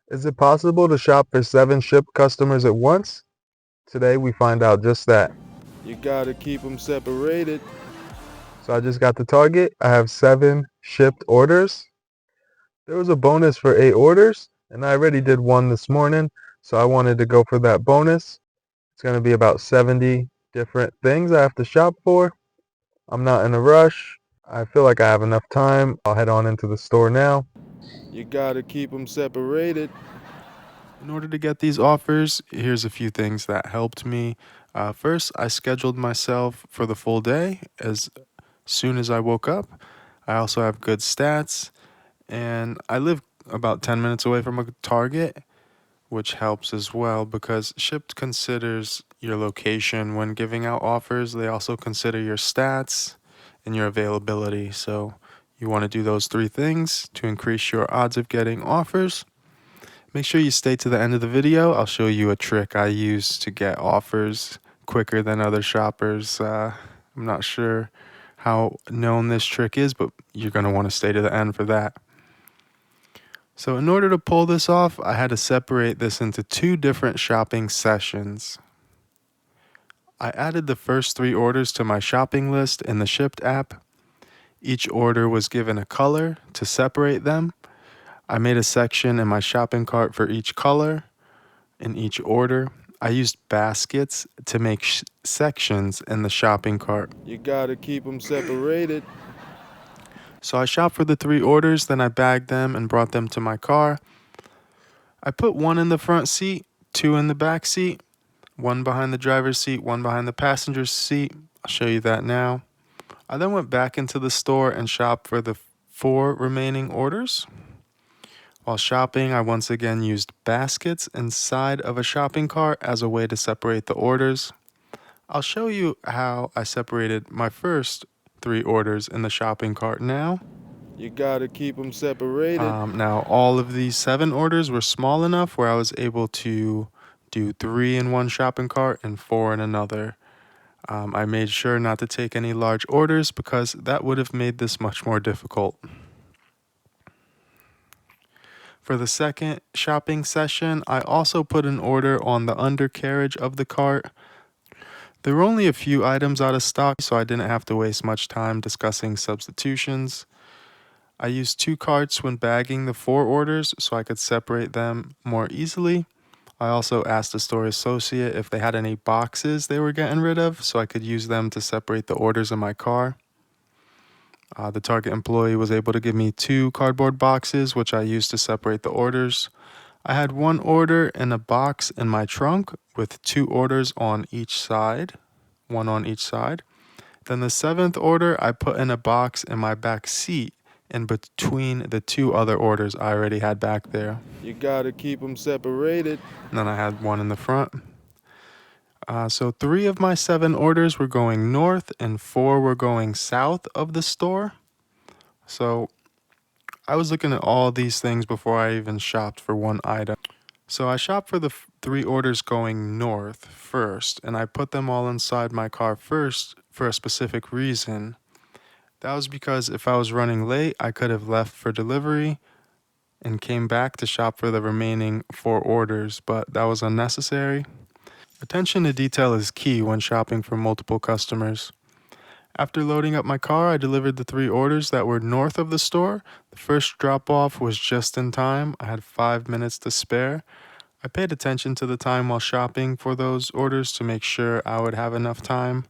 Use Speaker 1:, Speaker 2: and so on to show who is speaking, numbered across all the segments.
Speaker 1: Is it possible to shop for 7 Shipt customers at once? Today we find out just that.
Speaker 2: You gotta keep them separated.
Speaker 1: So I just got to Target. I have 7 Shipt orders. There was a bonus for 8 orders, and I already did one this morning, so I wanted to go for that bonus. It's going to be about 70 different things I have to shop for. I'm not in a rush. I feel like I have enough time. I'll head on into the store now.
Speaker 2: You gotta keep them separated.
Speaker 3: In order to get these offers, here's a few things that helped me. First, I scheduled myself for the full day as soon as I woke up. I also have good stats, and I live about 10 minutes away from a Target, which helps as well because Shipt considers your location when giving out offers. They also consider your stats and your availability. So you want to do those three things to increase your odds of getting offers. Make sure you stay to the end of the video. I'll show you a trick I use to get offers quicker than other shoppers. I'm not sure how known this trick is, but you're going to want to stay to the end for that. So in order to pull this off, I had to separate this into two different shopping sessions. I added the first 3 orders to my shopping list in the Shipt app. Each order was given a color to separate them. I made a section in my shopping cart for each color in each order. I used baskets to make sections in the shopping cart.
Speaker 2: You gotta keep them separated.
Speaker 3: So I shopped for the 3 orders, then I bagged them and brought them to my car. I put 1 in the front seat, 2 in the back seat, 1 behind the driver's seat, 1 behind the passenger's seat. I'll show you that now. I then went back into the store and shopped for the 4 remaining orders. While shopping, I once again used baskets inside of a shopping cart as a way to separate the orders. I'll show you how I separated my first 3 orders in the shopping cart now.
Speaker 2: You gotta keep them separated.
Speaker 3: Now, all of these 7 orders were small enough where I was able to do 3 in one shopping cart and 4 in another. I made sure not to take any large orders because that would have made this much more difficult. For the second shopping session, I also put an order on the undercarriage of the cart. There were only a few items out of stock, so I didn't have to waste much time discussing substitutions. I used 2 carts when bagging the 4 orders so I could separate them more easily. I also asked the store associate if they had any boxes they were getting rid of so I could use them to separate the orders in my car. The Target employee was able to give me 2 cardboard boxes, which I used to separate the orders. I had 1 order in a box in my trunk with 2 orders on each side, 1 on each side. Then the 7th order I put in a box in my back seat in between the 2 other orders I already had back there.
Speaker 2: You gotta keep them separated.
Speaker 3: And then I had 1 in the front. So 3 of my 7 orders were going north and 4 were going south of the store. So I was looking at all these things before I even shopped for one item. So I shopped for the 3 orders going north first, and I put them all inside my car first for a specific reason. That was because if I was running late, I could have left for delivery and came back to shop for the remaining 4 orders, but that was unnecessary. Attention to detail is key when shopping for multiple customers. After loading up my car, I delivered the 3 orders that were north of the store. The first drop off was just in time. I had 5 minutes to spare. I paid attention to the time while shopping for those orders to make sure I would have enough time.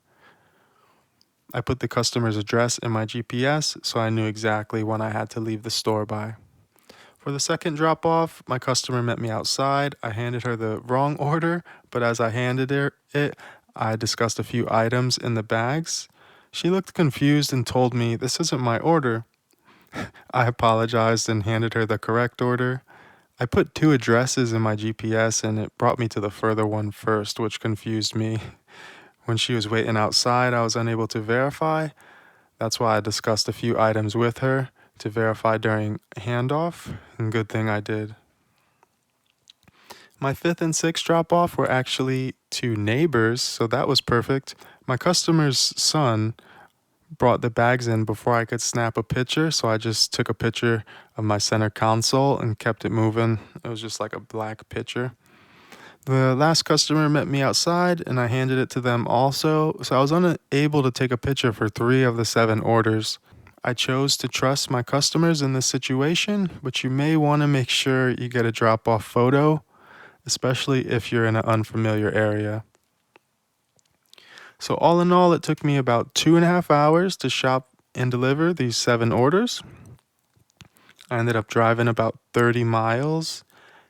Speaker 3: I put the customer's address in my GPS so I knew exactly when I had to leave the store by. For the second drop off, my customer met me outside. I handed her the wrong order, but as I handed her it, I discussed a few items in the bags. She looked confused and told me, "This isn't my order." I apologized and handed her the correct order. I put 2 addresses in my GPS and it brought me to the further one first, which confused me. When she was waiting outside, I was unable to verify. That's why I discussed a few items with her to verify during handoff, and good thing I did. My 5th and 6th drop off were actually to neighbors, so that was perfect. My customer's son brought the bags in before I could snap a picture, so I just took a picture of my center console and kept it moving. It was just like a black picture. The last customer met me outside and I handed it to them also, so I was unable to take a picture for 3 of the 7 orders. I chose to trust my customers in this situation, but you may want to make sure you get a drop off photo, especially if you're in an unfamiliar area. So, all in all, it took me about 2.5 hours to shop and deliver these 7 orders. I ended up driving about 30 miles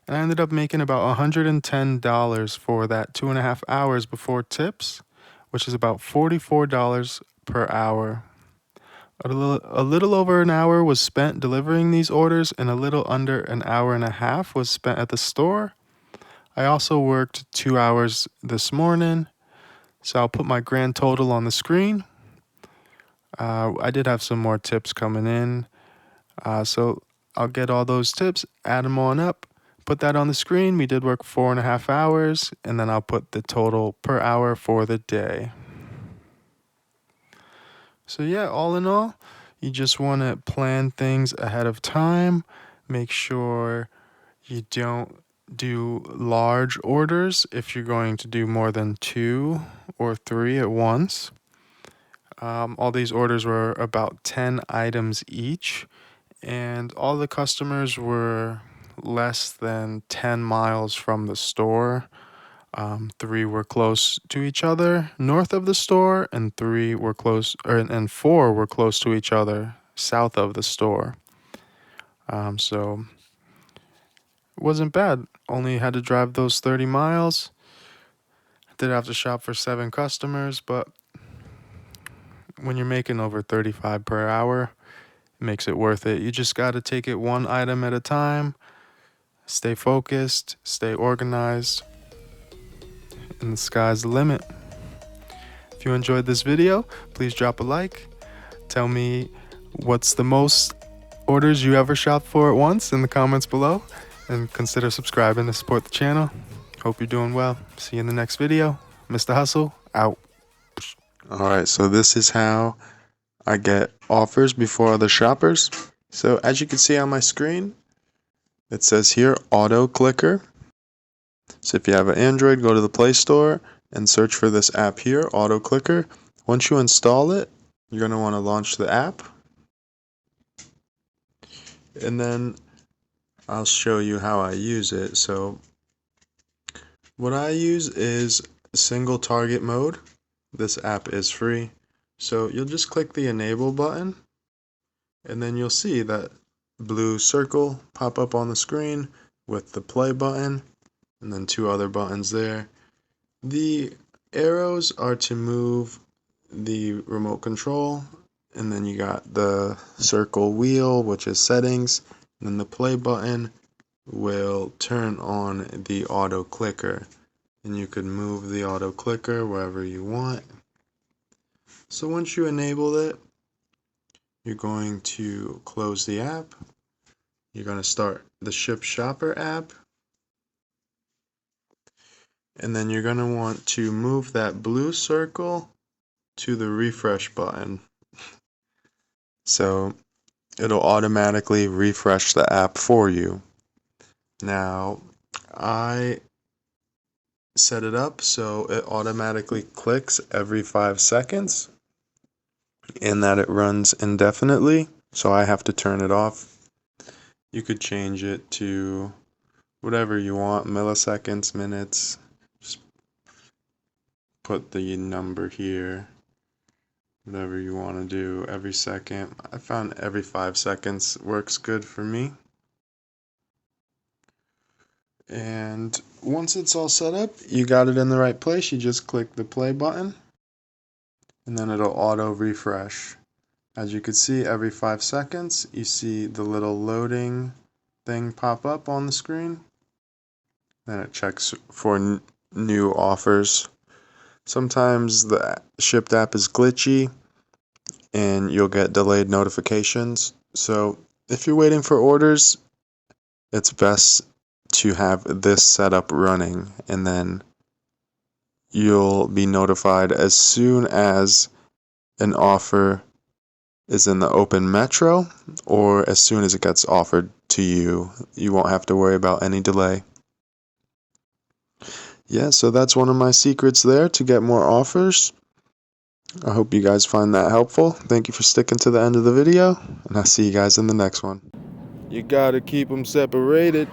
Speaker 3: and I ended up making about $110 for that 2.5 hours before tips, which is about $44 per hour. A little over an hour was spent delivering these orders, and a little under an hour and a half was spent at the store. I also worked 2 hours this morning, so I'll put my grand total on the screen. I did have some more tips coming in, so I'll get all those tips, add them on up, put that on the screen. We did work 4.5 hours, and then I'll put the total per hour for the day. So, yeah, all in all, you just want to plan things ahead of time. Make sure you don't do large orders if you're going to do more than 2 or 3 at once. All these orders were about 10 items each, and all the customers were less than 10 miles from the store. 3 were close to each other north of the store, and 4 were close to each other south of the store. So it wasn't bad. Only had to drive those 30 miles. Did have to shop for 7 customers, but when you're making over 35 per hour, it makes it worth it. You just got to take it one item at a time, stay focused, stay organized, and the sky's the limit. If you enjoyed this video, please drop a like. Tell me what's the most orders you ever shopped for at once in the comments below, and consider subscribing to support the channel. Hope you're doing well. See you in the next video. Mr. Hustle, out. Alright, so this is how I get offers before other shoppers. So as you can see on my screen, it says here auto clicker. So if you have an Android, go to the Play Store and search for this app here, auto clicker. Once you install it, you're going to want to launch the app. And then I'll show you how I use it. So what I use is single target mode. This app is free. So you'll just click the enable button, and then you'll see that blue circle pop up on the screen with the play button and then 2 other buttons there. The arrows are to move the remote control, and then you got the circle wheel, which is settings, and then the play button will turn on the auto clicker, and you can move the auto clicker wherever you want. So once you enable it, you're going to close the app. You're going to start the Shipt Shopper app, and then you're going to want to move that blue circle to the refresh button. So it'll automatically refresh the app for you. Now, I set it up so it automatically clicks every 5 seconds and that it runs indefinitely, so I have to turn it off. You could change it to whatever you want, milliseconds, minutes. Just put the number here, whatever you want to do, every second. I found every 5 seconds works good for me. And once it's all set up, you got it in the right place, you just click the play button, and then it'll auto refresh. As you can see, every 5 seconds, you see the little loading thing pop up on the screen. Then it checks for new offers. Sometimes the Shipt app is glitchy and you'll get delayed notifications. So if you're waiting for orders, it's best to have this setup running, and then you'll be notified as soon as an offer is in the open metro, or as soon as it gets offered to you, you won't have to worry about any delay. Yeah, so that's one of my secrets there to get more offers. I hope you guys find that helpful. Thank you for sticking to the end of the video, and I'll see you guys in the next one.
Speaker 2: You gotta keep them separated.